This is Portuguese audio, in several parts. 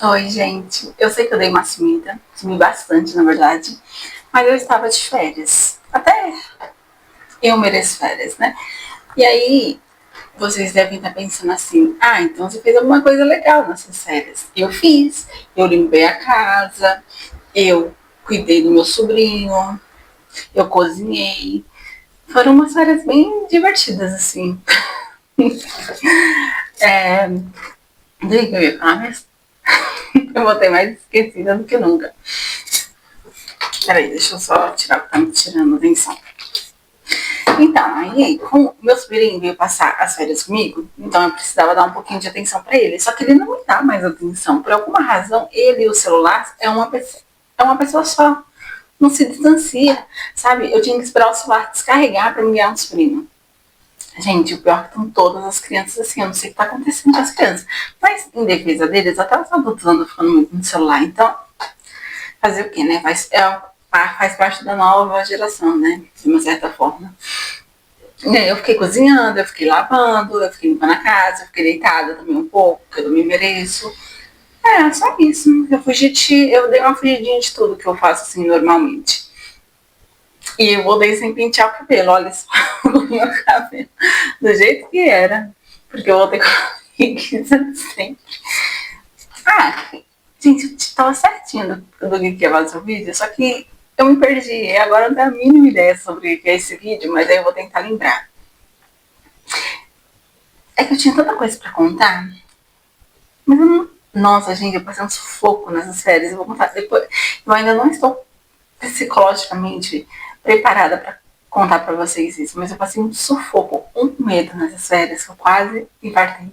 Oi, gente. Eu sei que eu dei uma sumi bastante, na verdade, mas eu estava de férias. Até eu mereço férias, né? E aí, vocês devem estar pensando assim: ah, então você fez alguma coisa legal nessas férias. Eu fiz. Eu limpei a casa, eu cuidei do meu sobrinho, eu cozinhei. Foram umas férias bem divertidas, assim. É, desde que eu ia falar mesmo, eu voltei mais esquecida do que nunca. Peraí, deixa eu só tirar o que tá me tirando atenção. Então, aí, como meu sobrinho veio passar as férias comigo, então eu precisava dar um pouquinho de atenção para ele. Só que ele não me dá mais atenção. Por alguma razão, ele e o celular é uma pessoa só. Não se distancia, sabe? Eu tinha que esperar o celular descarregar para me enviar um sobrinho. Gente, o pior é que estão todas as crianças assim. Eu não sei o que está acontecendo com as crianças. Mas, em defesa deles, até os adultos andam ficando muito no celular. Então, fazer o quê, né? Faz parte da nova geração, né? De uma certa forma. Eu fiquei cozinhando, eu fiquei lavando, eu fiquei limpando a casa, eu fiquei deitada também um pouco, porque eu não me mereço. É, só isso. Eu dei uma fugidinha de tudo que eu faço assim normalmente. E eu voltei sem pentear o cabelo, olha só, o meu cabelo, do jeito que era. Porque eu voltei com a preguiça sempre. Ah, gente, eu tava certinho do que ia fazer o vídeo, só que eu me perdi. E agora eu não tenho a mínima ideia sobre o que é esse vídeo, mas aí eu vou tentar lembrar. É que eu tinha tanta coisa pra contar, mas eu não. Nossa, gente, eu passei um sufoco nessas férias. Eu vou contar depois. Eu ainda não estou psicologicamente preparada para contar para vocês isso, mas eu passei um sufoco, um medo nessas férias que eu quase infartei.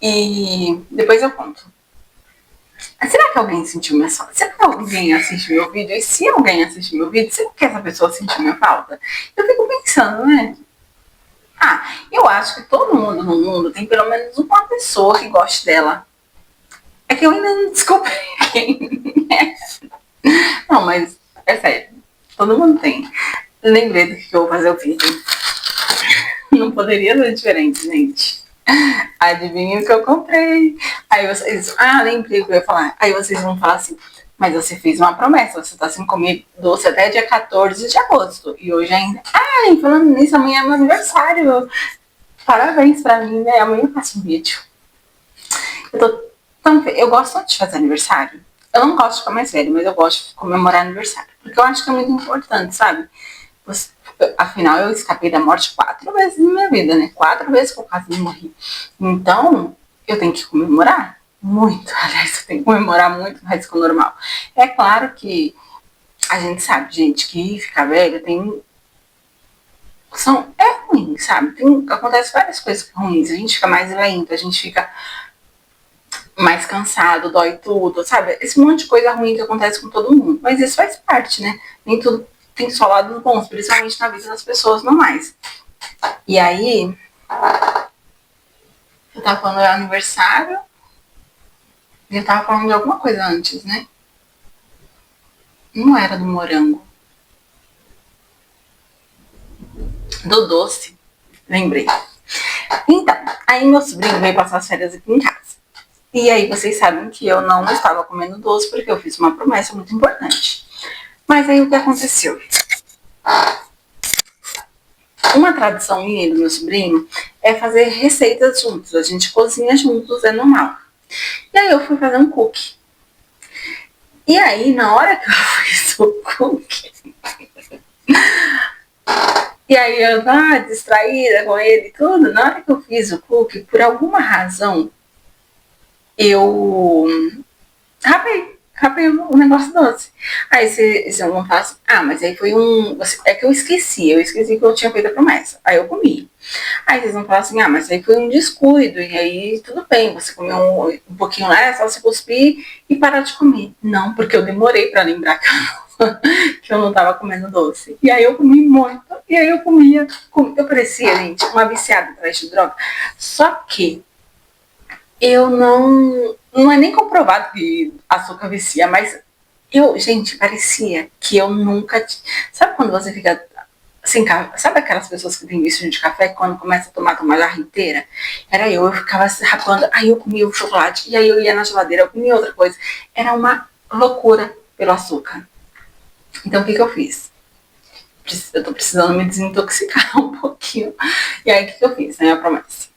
E depois eu conto. Será que alguém sentiu minha falta? Será que alguém assistiu meu vídeo? E se alguém assistiu meu vídeo, será que essa pessoa sentiu minha falta? Eu fico pensando, né? Ah, eu acho que todo mundo no mundo tem pelo menos uma pessoa que goste dela. É que eu ainda não descobri quem é. Não, mas é sério. Todo mundo tem. Lembrei do que eu vou fazer o vídeo. Não poderia ser diferente, gente. Adivinha o que eu comprei? Aí vocês. Ah, lembrei o que eu ia falar. Aí vocês vão falar assim: mas você fez uma promessa, você tá sem comer doce até dia 14 de agosto. E hoje ainda. Ah, e falando nisso, amanhã é meu aniversário. Parabéns pra mim, né? Amanhã eu faço um vídeo. Eu gosto tanto de fazer aniversário. Eu não gosto de ficar mais velho, mas eu gosto de comemorar aniversário. Porque eu acho que é muito importante, sabe? Afinal, eu escapei da morte 4 vezes na minha vida, né? 4 vezes que eu quase morri. Então, eu tenho que comemorar muito. Aliás, eu tenho que comemorar muito mais que o normal. É claro que a gente sabe, gente, que ficar velho é ruim, sabe? Acontece várias coisas ruins. A gente fica mais lento, a gente fica mais cansado, dói tudo, sabe? Esse monte de coisa ruim que acontece com todo mundo. Mas isso faz parte, né? Nem tudo tem só lados bons, principalmente na vida das pessoas normais. E aí, eu tava falando do aniversário, e eu tava falando de alguma coisa antes, né? Não era do morango. Do doce. Lembrei. Então, aí meu sobrinho veio passar as férias aqui em casa. E aí vocês sabem que eu não estava comendo doce porque eu fiz uma promessa muito importante. Mas aí o que aconteceu? Uma tradição minha e do meu sobrinho é fazer receitas juntos. A gente cozinha juntos, é normal. E aí eu fui fazer um cookie. E aí, na hora que eu fiz o cookie, e aí eu distraída com ele e tudo, na hora que eu fiz o cookie, por alguma razão, eu rapei o negócio doce. Aí vocês vão falar assim, mas aí foi é que eu esqueci que eu tinha feito a promessa. Aí eu comi. Aí vocês vão falar assim, mas aí foi um descuido, e aí tudo bem, você comeu um pouquinho lá, é só você cuspir e parar de comer. Não, porque eu demorei pra lembrar que eu não tava comendo doce. E aí eu comi muito, e aí eu eu parecia, gente, uma viciada atrás de droga. Só que eu não é nem comprovado que açúcar vicia, mas gente, parecia que eu nunca. Sabe quando você fica assim, sabe aquelas pessoas que têm vício de café que quando começa a tomar uma jarra inteira? Era eu ficava se rapando, aí eu comia o chocolate, e aí eu ia na geladeira, eu comia outra coisa. Era uma loucura pelo açúcar. Então o que eu fiz? Eu tô precisando me desintoxicar um pouquinho. E aí o que eu fiz? Minha promessa.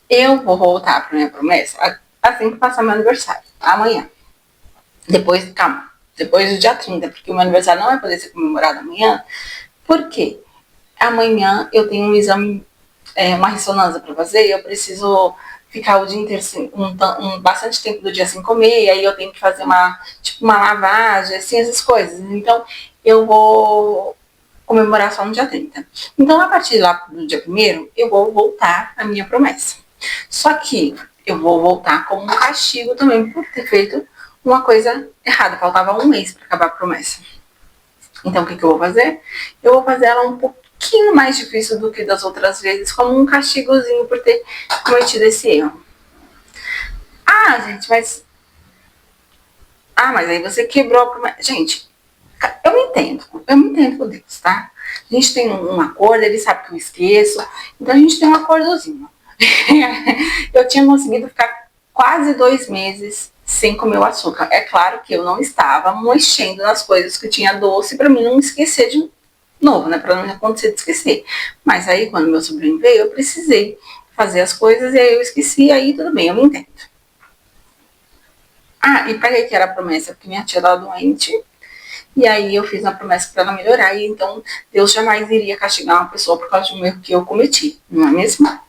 Eu vou voltar pra minha promessa assim que passar meu aniversário, amanhã. Depois, calma, depois do dia 30, porque o meu aniversário não vai poder ser comemorado amanhã. Por quê? Amanhã eu tenho um exame, uma ressonância para fazer, e eu preciso ficar o dia inteiro, assim, bastante tempo do dia sem comer, e aí eu tenho que fazer uma lavagem, assim, essas coisas. Então, eu vou comemorar só no dia 30. Então, a partir lá do dia 1º, eu vou voltar à minha promessa. Só que eu vou voltar como um castigo também por ter feito uma coisa errada. Faltava um mês para acabar a promessa. Então, o que eu vou fazer? Eu vou fazer ela um pouquinho mais difícil do que das outras vezes, como um castigozinho por ter cometido esse erro. Ah, gente, mas... Ah, mas aí você quebrou a promessa. Gente, eu me entendo com Deus, tá? A gente tem um acordo, ele sabe que eu esqueço, então a gente tem um acordozinho. Eu tinha conseguido ficar quase 2 meses sem comer o açúcar. É claro que eu não estava mexendo nas coisas que tinha doce para mim não esquecer de novo, né? Para não acontecer de esquecer. Mas aí, quando meu sobrinho veio, eu precisei fazer as coisas e aí eu esqueci, aí tudo bem, eu me entendo. Ah, e para que era a promessa? Porque minha tia estava doente. E aí eu fiz uma promessa para ela melhorar. E então Deus jamais iria castigar uma pessoa por causa de um erro que eu cometi, não é mesmo?